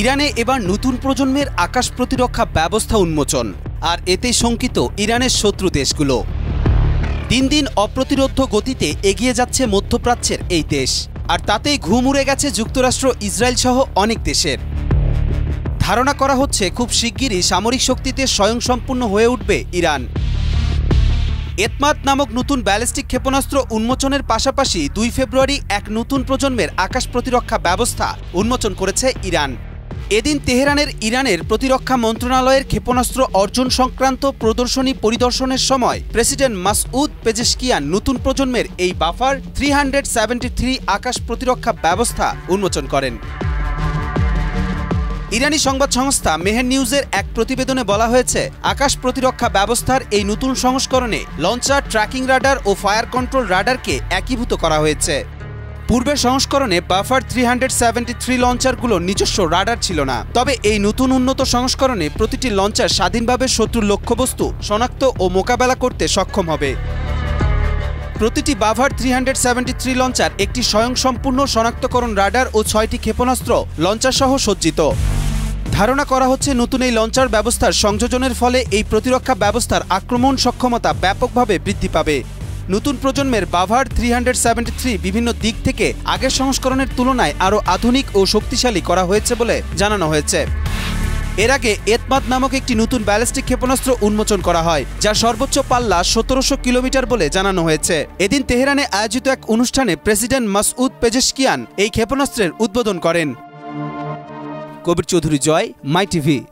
ইরানে এবার নতুন প্রজন্মের আকাশ প্রতিরক্ষা ব্যবস্থা উন্মোচন, আর এতে শঙ্কিত ইরানের শত্রু দেশগুলো। দিন দিন অপ্রতিরোধ্য গতিতে এগিয়ে যাচ্ছে মধ্যপ্রাচ্যের এই দেশ, আর তাতেই ঘুম উড়ে গেছে যুক্তরাষ্ট্র, ইসরায়েল সহ অনেক দেশের। ধারণা করা হচ্ছে খুব শিগগিরই সামরিক শক্তিতে স্বয়ংসম্পূর্ণ হয়ে উঠবে ইরান। এতমাদ নামক নতুন ব্যালিস্টিক ক্ষেপণাস্ত্র উন্মোচনের পাশাপাশি 2 ফেব্রুয়ারি এক নতুন প্রজন্মের আকাশ প্রতিরক্ষা ব্যবস্থা উন্মোচন করেছে ইরান। এদিন তেহরানের ইরানের প্রতিরক্ষা মন্ত্রণালয়ের ক্ষেপণাস্ত্র অর্জন সংক্রান্ত প্রদর্শনী পরিদর্শনের সময় প্রেসিডেন্ট মাসউদ পেজেশকিয়ান নতুন প্রজন্মের এই বাফার 373 আকাশ প্রতিরক্ষা ব্যবস্থা উন্মোচন করেন। ইরানি সংবাদ সংস্থা মেহের নিউজের এক প্রতিবেদনে বলা হয়েছে, আকাশ প্রতিরক্ষা ব্যবস্থার এই নতুন সংস্করণে লঞ্চার, ট্র্যাকিং রাডার ও ফায়ার কন্ট্রোল রাডারকে একীভূত করা হয়েছে। পূর্বের সংস্করণে বাফার 373 লঞ্চারগুলোর নিজস্ব রাডার ছিল না, তবে এই নতুন উন্নত সংস্করণে প্রতিটি লঞ্চার স্বাধীনভাবে শত্রুর লক্ষ্যবস্তু শনাক্ত ও মোকাবেলা করতে সক্ষম হবে। প্রতিটি বাফার 373 লঞ্চার একটি স্বয়ংসম্পূর্ণ শনাক্তকরণ রাডার ও 6টি ক্ষেপণাস্ত্র লঞ্চার সহ সজ্জিত। ধারণা করা হচ্ছে নতুন এই লঞ্চার ব্যবস্থার সংযোজনের ফলে এই প্রতিরক্ষা ব্যবস্থার আক্রমণ সক্ষমতা ব্যাপকভাবে বৃদ্ধি পাবে। নতুন প্রজন্মের বাফার 373 বিভিন্ন দিক থেকে আগের সংস্করণের তুলনায় আরও আধুনিক ও শক্তিশালী করা হয়েছে বলে জানানো হয়েছে। এর আগে এতমাদ নামক একটি নতুন ব্যালিস্টিক ক্ষেপণাস্ত্র উন্মোচন করা হয়, যার সর্বোচ্চ পাল্লা 1700 কিলোমিটার বলে জানানো হয়েছে। এদিন তেহরানে আয়োজিত এক অনুষ্ঠানে প্রেসিডেন্ট মাসউদ পেজেশকিয়ান এই ক্ষেপণাস্ত্রের উদ্বোধন করেন। কবির চৌধুরী জয়, মাই টিভি।